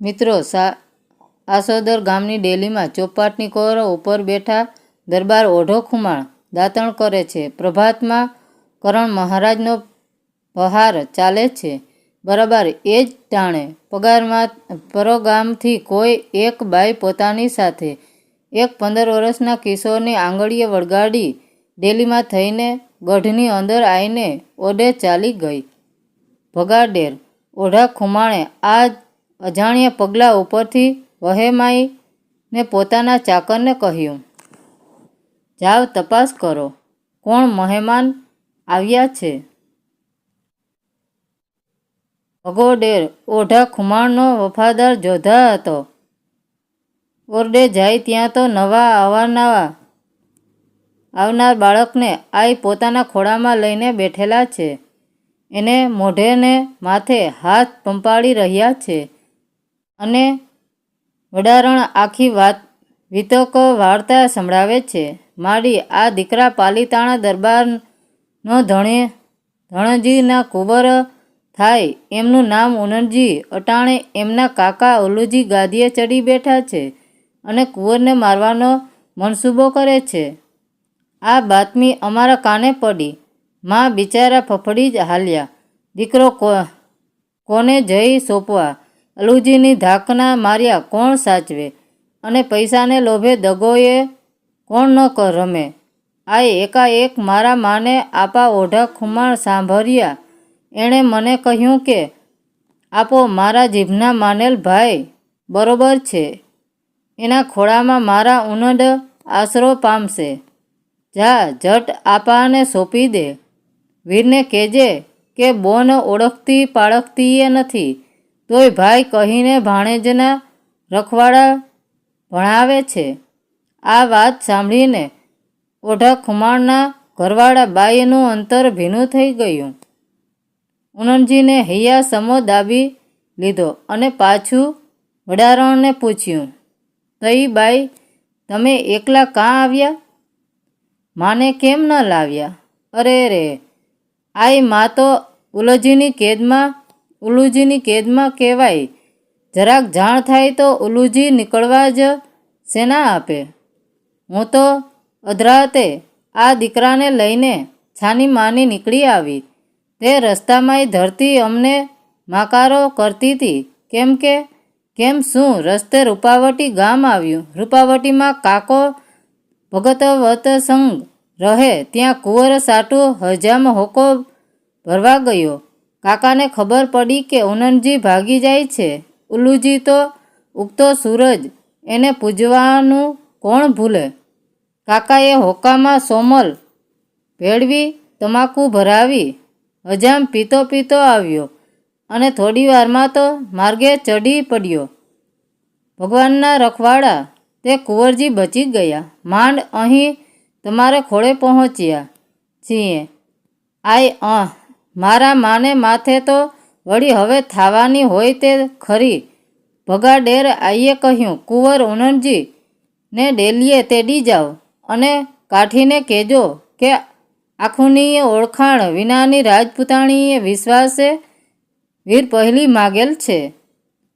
મિત્રો, આસોદર ગામની ડેલીમાં ચોપાટની કોર ઉપર બેઠા દરબાર ઓઢો ખુમાણ દાંતણ કરે છે. પ્રભાતમાં કરણ મહારાજનો પહાર ચાલે છે. બરાબર એ જ ટાણે પરોગામથી કોઈ એક બાઈ પોતાની સાથે એક 15 વર્ષના કિશોરની આંગળીએ વળગાડી ડેલીમાં થઈને ગઢની અંદર આવીને ઓઢે ચાલી ગઈ. ભગાડેર ઓઢા ખુમાણે આ અજાણ્યા પગલાં ઉપરથી વહેમાઈને પોતાના ચાકરને કહ્યું, જાવ તપાસ કરો, કોણ મહેમાન આવ્યા છે. ભગોડેર ઓઢા ખુમાણનો વફાદાર જોધા હતો. ઓરડે જાય ત્યાં તો નવા આવનાર બાળકને આઈ પોતાના ખોળામાં લઈને બેઠેલા છે. એને મોઢે ને માથે હાથ પંપાળી રહ્યા છે અને વડારણ આખી વિતક વાર્તા સંભળાવે છે. માડી આ દીકરા પાલીતાણા દરબારનો ધણજીના કુંવર થાય. એમનું નામ ઉનનજી. અટાણે એમના કાકા ઉલુજી ગાદીએ ચડી બેઠા છે અને કુંવરને મારવાનો મનસૂબો કરે છે. આ બાતમી અમારા કાને પડી. માં બિચારા ફફડી જ હાલ્યા. દીકરો કોને જઈ સોંપવા? અલુજીની ધાકના માર્યા કોણ સાચવે? અને પૈસાને લોભે દગોએ કોણ ન રમે? આ એકાએક મારા માને આપા ઓઢા ખુમાણ સાંભળ્યા. એણે મને કહ્યું કે આપો મારા જીભના માનેલ ભાઈ બરોબર છે. એના ખોળામાં મારા ઉનંડ આશરો પામશે. જા જટ આપાને સોંપી દે. વીરને કહેજે કે બોન ઓળખતી પાળખતી એ નથી, તોય ભાઈ કહીને ભાણેજના રખવાડા ભણાવે છે. આ વાત સાંભળીને ઓઢા ખુમાણના ઘરવાળા બાઈનું અંતર ભીનું થઈ ગયું. ઉનનજીને હૈયા સમો દાબી લીધો અને પાછું વડારણને પૂછ્યું, તઈ બાઈ તમે એકલા કાં આવ્યા? માને કેમ ન લાવ્યા? અરે રે, આઈ મા તો ઉલુજીની કેદમાં કહેવાય. જરાક જાણ થાય તો ઉલુજી નીકળવા જ સેના આપે. હું તો અધરાતે આ દીકરાને લઈને છાની માની નીકળી આવી. તે રસ્તામાંય ધરતી અમને માકારો કરતી હતી. કેમ શું? રસ્તે રૂપાવટી ગામ આવ્યું. રૂપાવટીમાં કાકો ભગતવતસંગ રહે. ત્યાં કુંવર સાટુ હજામ હોકો ભરવા ગયો. કાકાને ખબર પડી કે ઉનનજી ભાગી જાય છે. ઉલુજી તો ઉગતો સૂરજ, એને પૂજવાનું કોણ ભૂલે? કાકાએ હોકામાં સોમલ ભેળવી તમાકુ ભરાવી. હજામ પીતો પીતો આવ્યો અને થોડી વારમાં તો માર્ગે ચડી પડ્યો. ભગવાનના રખવાડા, તે કુંવરજી બચી ગયા. માંડ અહીં તમારે ખોળે પહોંચ્યા છીએ. આય મારા માને માથે તો વળી હવે થાવાની હોય તે ખરી. ભગાડેર આઈએ કહ્યું, કુંવર ઉનનજી ને ડેલીએ તેડી જાઓ અને કાઠીને કહેજો કે આખુની ઓળખાણ વિનાની રાજપૂતાણીએ વિશ્વાસે વીર પહેલી માગેલ છે.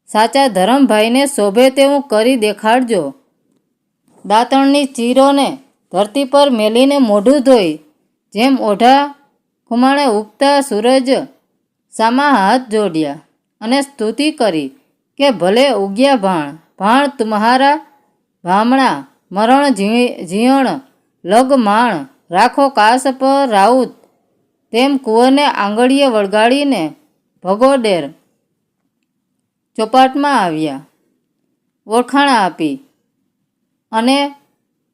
સાચા ધરમભાઈને શોભે તેવું કરી દેખાડજો. દાંતણની ચીરોને ધરતી પર મેલીને મોઢું ધોઈ જેમ ઓઢા ખુમાણે ઉગતા સૂરજ સામા હાથ જોડ્યા અને સ્તુતિ કરી કે ભલે ઉગ્યા ભાણ તુમ્હારા ભામણા. મરણ જીયણ લગ માણ, રાખો કાસ પર રાઉત. તેમ કુંવરને આંગળીએ વળગાડીને ભગોડેર ચોપાટમાં આવ્યા. ઓળખાણ આપી અને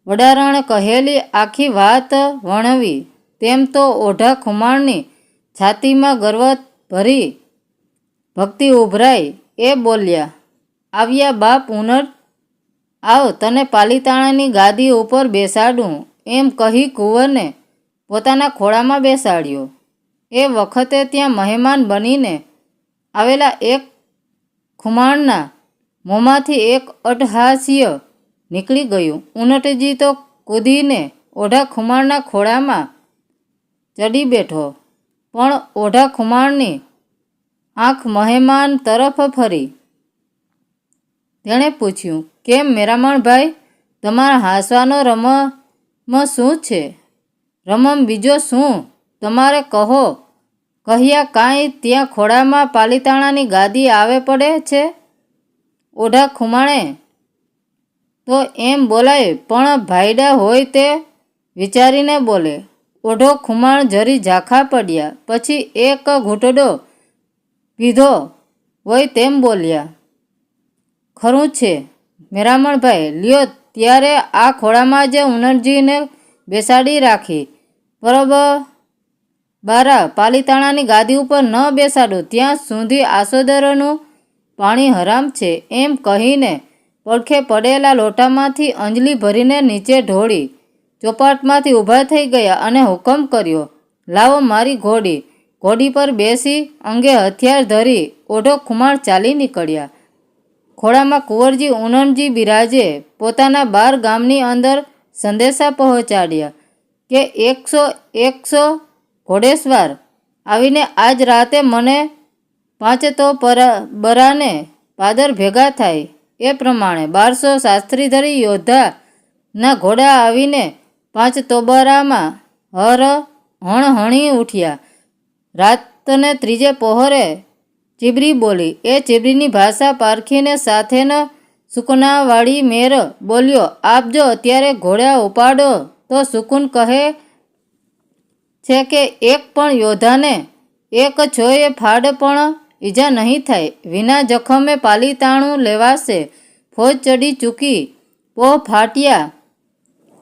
વડારણ કહેલી આખી વાત વર્ણવી. તેમ તો ઓઢા ખુમાણની છાતીમાં ગર્વ ભરી ભક્તિ ઉભરાઈ. એ બોલ્યા, આવ્યા બાપ ઉનડ, આવ તને પાલીતાણાની ગાદી ઉપર બેસાડું. એમ કહી કુંવરને પોતાના ખોળામાં બેસાડ્યો. એ વખતે ત્યાં મહેમાન બનીને આવેલા એક ખુમાણના મોંમાંથી એક અટ્ટહાસ્ય નીકળી ગયું. ઉનટજી તો કૂદીને ઓઢા ખુમાણના ખોળામાં ચડી બેઠો, પણ ઓઢા ખુમાણની આંખ મહેમાન તરફ ફરી. તેણે પૂછ્યું, કેમ મેરામણભાઈ, તમારા હાંસવાનો રમમ શું છે? રમમ બીજો શું, તમારે કહો. કહ્યા કાંઈ, ત્યાં ખોળામાં પાલીતાણાની ગાદી આવે પડે છે. ઓઢા ખુમાણે તો એમ બોલાય, પણ ભાઈડા હોય તે વિચારીને બોલે. ઓઢો ખુમાણ જરી ઝાંખા પડ્યા, પછી એક ઘૂંટડો પીધો હોય તેમ બોલ્યા, ખરું છે મેરામણભાઈ, લ્યો ત્યારે આ ખોળામાં જ ઉનરજીને બેસાડી રાખી. બારા પાલીતાણાની ગાદી ઉપર ન બેસાડો ત્યાં સુધી આસોદરનું પાણી હરામ છે. એમ કહીને પડખે પડેલા લોટામાંથી અંજલી ભરીને નીચે ઢોળી ચોપાટમાંથી ઊભા થઈ ગયા અને હુકમ કર્યો, લાવો મારી ઘોડી. ઘોડી પર બેસી અંગે હથિયાર ધરી ઓઢો ખુમાણ ચાલી નીકળ્યા. ખોળામાં કુંવરજી ઉનનજી બિરાજે પોતાના 12 ગામની અંદર સંદેશા પહોંચાડ્યા કે 100 ઘોડેસવાર આવીને આજ રાતે મને 5 તો બરાને પાદર ભેગા થાય. એ પ્રમાણે 1200 શાસ્ત્રીધરી યોદ્ધાના ઘોડા આવીને 5 તોબરામાં હણહણી ઉઠ્યા. રાતને ત્રીજે પહોરે ચીબરી બોલી. એ ચીબરીની ભાષા પારખીને સાથેનો સુકુનાવાળી મેર બોલ્યો, આપ જો અત્યારે ઘોડા ઉપાડો તો સુકુન કહે છે કે એક પણ યોદ્ધાને 1 છોએ ફાડ પણ ઈજા નહીં થાય. વિના જખમે પાલીતાણું લેવાશે. ફોજ ચડી ચૂકી. પોહ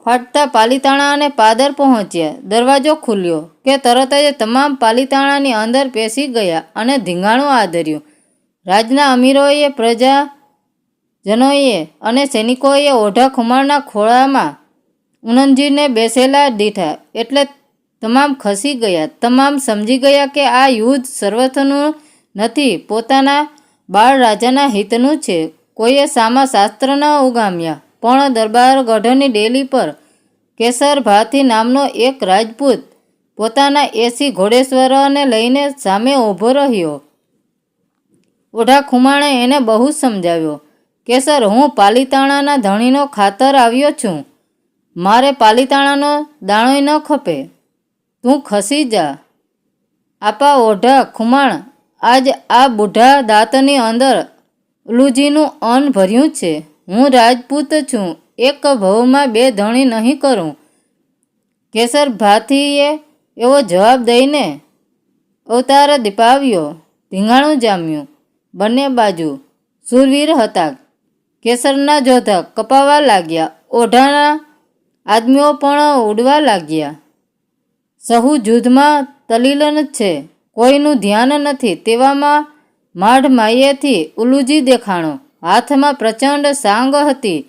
ફાટતા પાલીતાણા અને પાદર પહોંચ્યા. દરવાજો ખુલ્યો કે તરત જ તમામ પાલીતાણાની અંદર પેસી ગયા અને ધીંગાણું આદર્યું. રાજના અમીરોએ, પ્રજાજનોએ અને સૈનિકોએ ઓઢા ખુમાણના ખોળામાં ઉનનજીને બેસેલા દીઠા એટલે તમામ ખસી ગયા. તમામ સમજી ગયા કે આ યુદ્ધ સર્વથનું નથી, પોતાના બાળ રાજાના હિતનું છે. કોઈએ સામા શાસ્ત્ર ન ઉગામ્યા, પણ દરબારગઢની ડેલી પર કેસર ભાથી નામનો એક રાજપૂત પોતાના 80 ઘોડેશ્વરોને લઈને સામે ઊભો રહ્યો. ઓઢા ખુમાણે એને બહુ સમજાવ્યો, કેસર, હું પાલીતાણાના ધણીનો ખાતર આવ્યો છું. મારે પાલીતાણાનો દાણોય ન ખપે. તું ખસી જા. આપા ઓઢા ખુમાણ, આજ આ બુઢા દાંતની અંદર ઉલુજીનું અન્ન ભર્યું છે. હું રાજપૂત છું, એક ભવમાં 2 ધણી નહીં કરું. કેસર ભાથીએ એવો જવાબ દઈને અવતાર દીપાવ્યો. ધીંગાણું જામ્યું. બંને બાજુ શૂરવીર હતા. કેસરના જોધા કપાવા લાગ્યા. ઓઢાના આદમીઓ પણ ઉડવા લાગ્યા. સહુ જૂથમાં તલ્લીન છે, કોઈનું ધ્યાન નથી. તેવામાં માઢ માયેથી ઉલુજી દેખાણો. હાથમાં પ્રચંડ સાંગ હતી.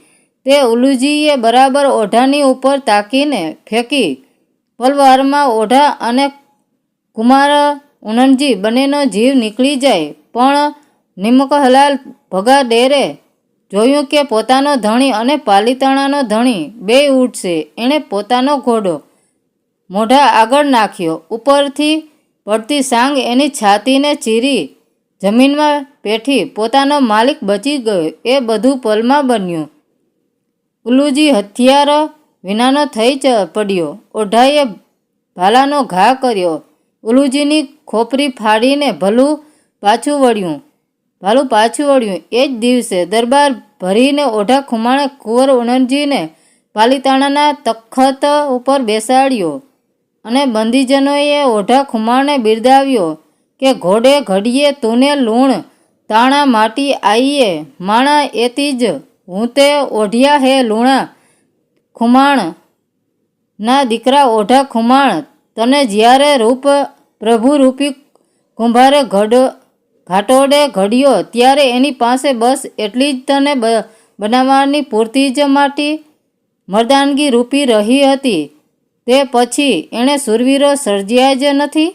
તે ઉલુજીએ બરાબર ઓઢાની ઉપર તાકીને ફેંકી. પલવારમાં ઓઢા અને કુમાર ઉનનજી બંનેનો જીવ નીકળી જાય. પણ નિમકહલાલ ભગા ડેરે જોયું કે પોતાનો ધણી અને પાલીતાણાનો ધણી 2 ઉઠશે. એણે પોતાનો ઘોડો મોઢા આગળ નાખ્યો. ઉપરથી પડતી સાંગ એની છાતીને ચીરી જમીનમાં પેઠી. પોતાનો માલિક બચી ગયો. એ બધું પલમાં બન્યું. ઉલુજી હથિયાર વિનાનો થઈ પડ્યો. ઓઢાએ ભાલાનો ઘા કર્યો. ઉલુજીની ખોપરી ફાડીને ભાલું પાછું વળ્યું. એ જ દિવસે દરબાર ભરીને ઓઢા ખુમાણે કુંવર ઉનનજીને પાલીતાણાના તખત ઉપર બેસાડ્યો અને બંદીજનોએ ઓઢા ખુમાણને બિરદાવ્યો કે ઘોડે ઘડીએ તુને લૂણ તાણા માટી આઈએ માણા એતી જ હું તે ઓઢિયા હે લૂણા ખુમાણ ના દીકરા ઓઢા ખુમાણ, તને જ્યારે રૂપ પ્રભુ રૂપી કુંભારે ઘાટોડે ઘડ્યો ત્યારે એની પાસે બસ એટલી જ તને બનાવવાની પૂરતી જ માટી મર્દાનગી રૂપી રહી હતી. તે પછી એણે સુરવીરો સર્જ્યા જ નથી.